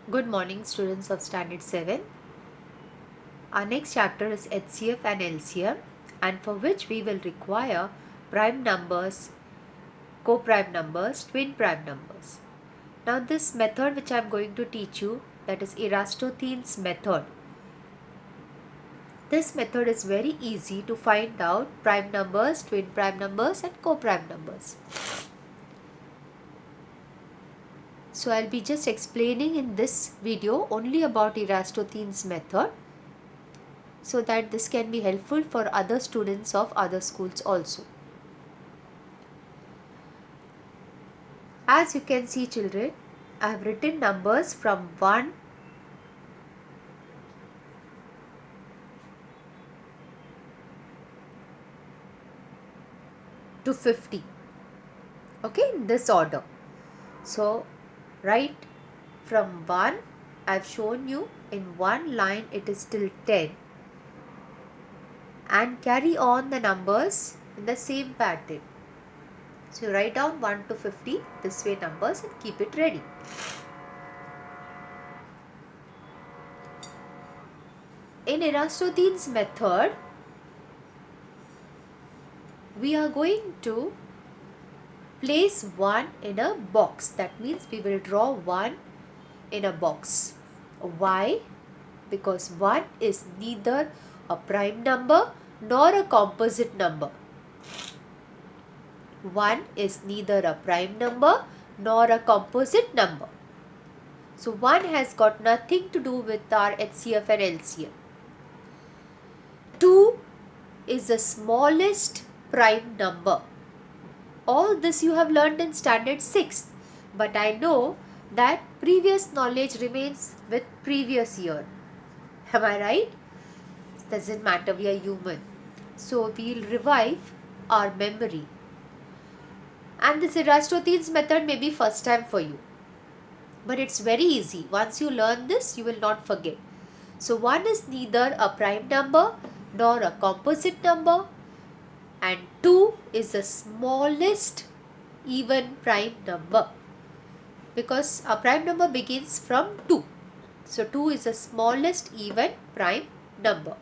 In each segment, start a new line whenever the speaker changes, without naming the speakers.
Good morning, students of Standard 7. Our next chapter is HCF and LCM, and for which we will require prime numbers, co-prime numbers, twin prime numbers. Now, this method which I am going to teach you, that is Eratosthenes method. This method is very easy to find out prime numbers, twin prime numbers, and co-prime numbers. So, I'll be just explaining in this video only about Eratosthenes method, so that this can be helpful for other students of other schools also. As you can see, children, I have written numbers from 1 to 50, okay, in this order. So right from 1, I have shown you in one line it is till 10, and carry on the numbers in the same pattern. So write down 1 to 50 this way numbers and keep it ready. In Eratosthenes method, we are going to place 1 in a box. That means we will draw 1 in a box. Why? Because 1 is neither a prime number nor a composite number. 1 is neither a prime number nor a composite number. So 1 has got nothing to do with our HCF and LCM. 2 is the smallest prime number. All this you have learned in standard 6, but I know that previous knowledge remains with previous year. Am I right? It doesn't matter, we are human. So we will revive our memory. And this Eratosthenes method may be first time for you, but it's very easy. Once you learn this, you will not forget. So 1 is neither a prime number nor a composite number, and 2 is the smallest even prime number, because a prime number begins from 2. So 2 is the smallest even prime number.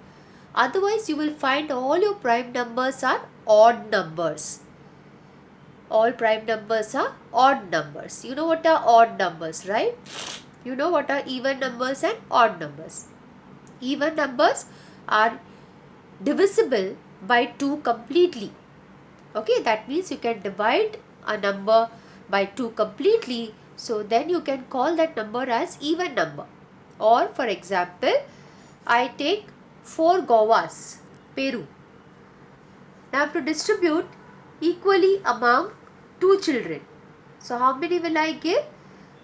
Otherwise, you will find all your prime numbers are odd numbers. All prime numbers are odd numbers. You know what are odd numbers, right? You know what are even numbers and odd numbers. Even numbers are divisible by 2 completely. Okay, that means you can divide a number by 2 completely. So then you can call that number as even number. Or for example, I take 4 guavas, Peru. Now I have to distribute equally among 2 children. So how many will I give?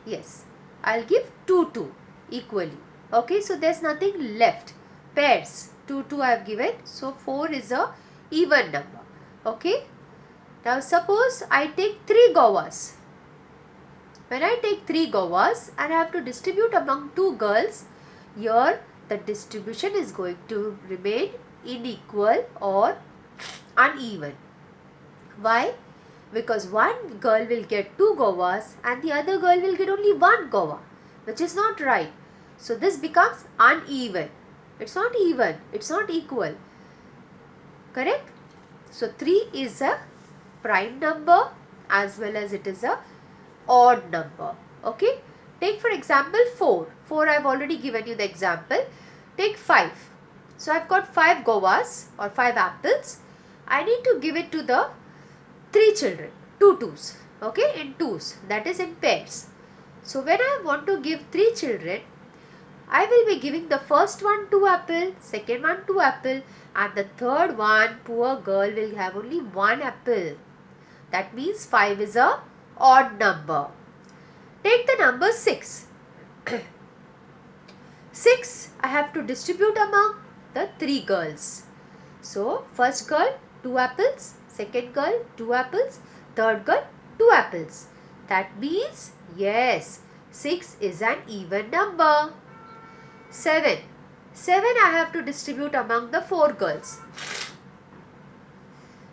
Yes, I'll give 2 equally. Okay, so there's nothing left. Pairs, 2 I have given. So 4 is a even number. Okay. Now suppose I take 3 guavas. When I take 3 guavas and I have to distribute among 2 girls, here the distribution is going to remain unequal or uneven. Why? Because one girl will get 2 guavas and the other girl will get only 1 guava, which is not right. So this becomes uneven. It's not even, it's not equal. Correct? So 3 is a prime number as well as it is a odd number. Okay? Take for example 4. 4 I have already given you the example. Take 5. So I have got 5 guavas or 5 apples. I need to give it to the 3 children. 2 twos. Okay? In twos. That is in pairs. So when I want to give 3 children, I will be giving the first one 2 apple, second one 2 apple, and the third one, poor girl, will have only 1 apple. That means 5 is a odd number. Take the number 6. 6 I have to distribute among the 3 girls. So first girl 2 apples, second girl 2 apples, third girl 2 apples. That means yes, 6 is an even number. 7. 7 I have to distribute among the 4 girls.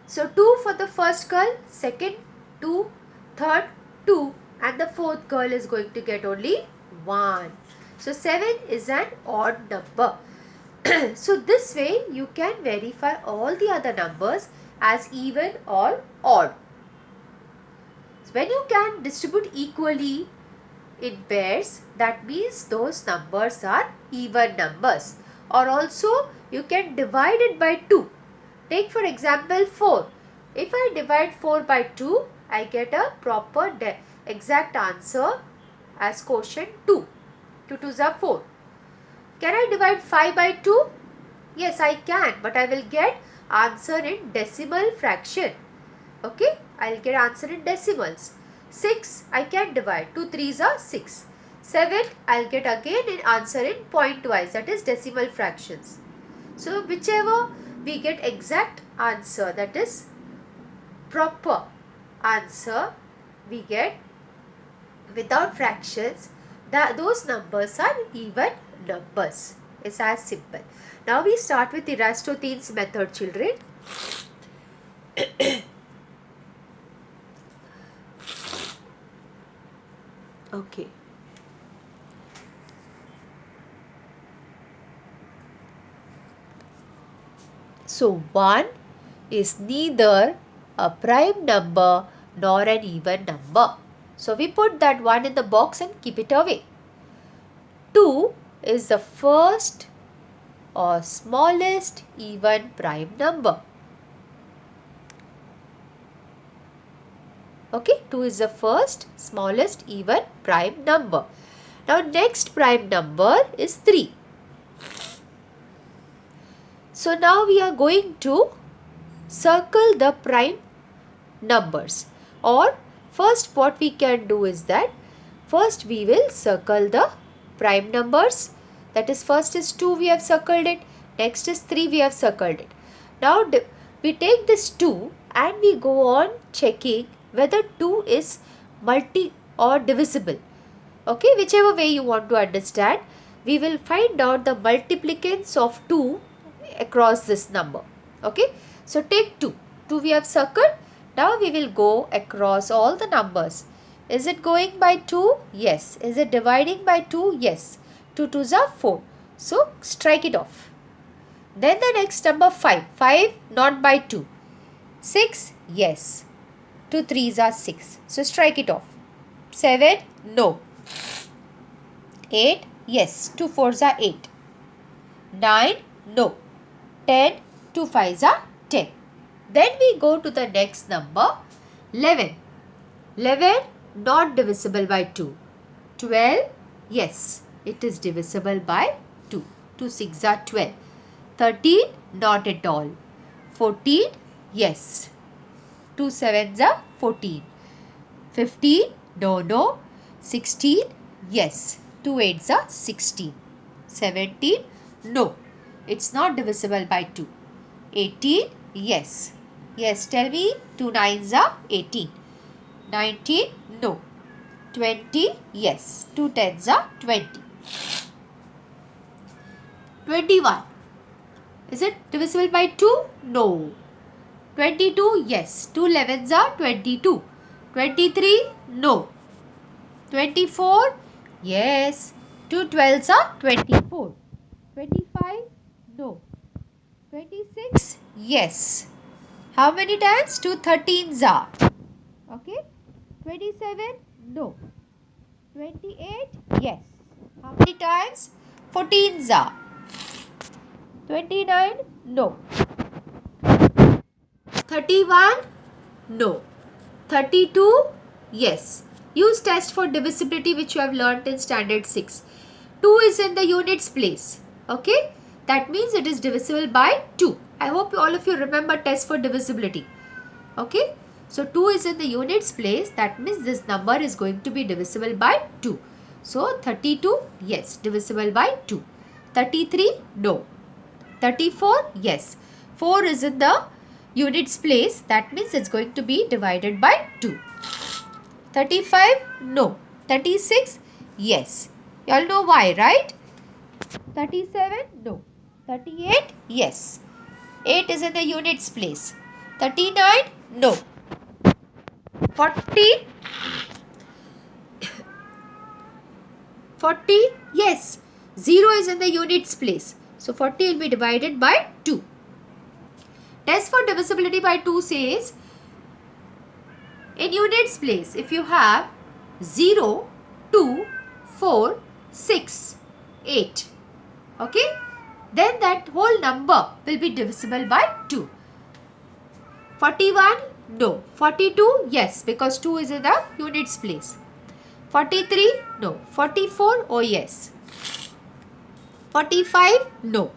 So 2 for the first girl, second 2, third 2, and the fourth girl is going to get only 1. So 7 is an odd number. So this way you can verify all the other numbers as even or odd. So when you can distribute equally in pairs, that means those numbers are even numbers. Or also you can divide it by 2. Take for example 4. If I divide 4 by 2, I get a proper exact answer as quotient 2. 2 2s are 4. Can I divide 5 by 2? Yes, I can, but I will get answer in decimal fraction. Okay, I will get answer in decimals. 6, I can divide. 2 3s are 6. 7, I will get again an answer in pointwise, that is decimal fractions. So, whichever we get exact answer, that is proper answer, we get without fractions, those numbers are even numbers. It's as simple. Now we start with Eratosthenes' method, children. Okay. So 1 is neither a prime number nor an even number. So we put that 1 in the box and keep it away. 2 is the first or smallest even prime number. Okay, 2 is the first smallest even prime number. Now next prime number is 3. So now we are going to circle the prime numbers, or first what we can do is that first we will circle the prime numbers, that is first is 2, we have circled it, next is 3, we have circled it. Now we take this 2 and we go on checking whether 2 is multi or divisible. Okay, whichever way you want to understand, we will find out the multiplicants of 2 across this number. Okay, so take 2. 2 we have circled. Now we will go across all the numbers. Is it going by 2? Yes. Is it dividing by 2? Yes. 2 2s are 4. So strike it off. Then the next number 5. 5 not by 2. 6? Yes. 2 3s are 6. So strike it off. 7? No. 8? Yes. 2 4s are 8. 9? No. 10? 2 5s are 10. Then we go to the next number 11. 11 not divisible by 2. 12? Yes. It is divisible by 2. 2 6s are 12. 13? Not at all. 14? Yes. 2 7s are 14. 15? No. 16? Yes. 2 8s are 16. 17? No. It's not divisible by 2. 18? Yes. Yes, tell me. 2 9s are 18. 19? No. 20? Yes. 2 10s are 20. 21. Is it divisible by 2? No. 22? Yes. 2 11s are 22. 23? No. 24? Yes. 2 12s are 24. 25? No. 26? Yes. How many times? 2 13s are. Okay. 27? No. 28? Yes. How many times? 14s are. 29? No. 31? No. 32? Yes. Use test for divisibility which you have learnt in standard 6. 2 is in the units place. Okay. That means it is divisible by 2. I hope all of you remember test for divisibility. Okay. So 2 is in the units place. That means this number is going to be divisible by 2. So 32, yes, divisible by 2. 33, no. 34, yes. 4 is in the units place. That means it's going to be divided by 2. 35, no. 36, yes. You all know why, right? 37, no. 38, yes. 8 is in the units place. 39, no. 40, 40, yes, 0 is in the units place. So 40 will be divided by 2. Test for divisibility by 2 says, in units place, if you have 0, 2, 4, 6, 8, okay, then that whole number will be divisible by 2. 41, no. 42, yes, because 2 is in the units place. 43, no. 44, oh yes. 45, no.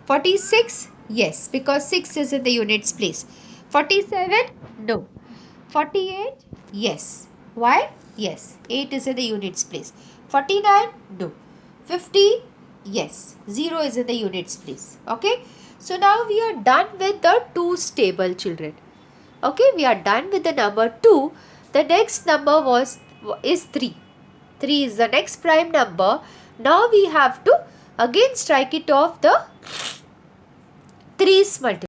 46, yes, because 6 is in the units place. 47, no. 48, yes. Why? Yes, 8 is in the units place. 49, no. 50, yes, 0 is in the units place. Okay. So now we are done with the 2's table, children. Okay, we are done with the number 2. The next number is 3. 3 is the next prime number. Now we have to again strike it off the 3's multiple.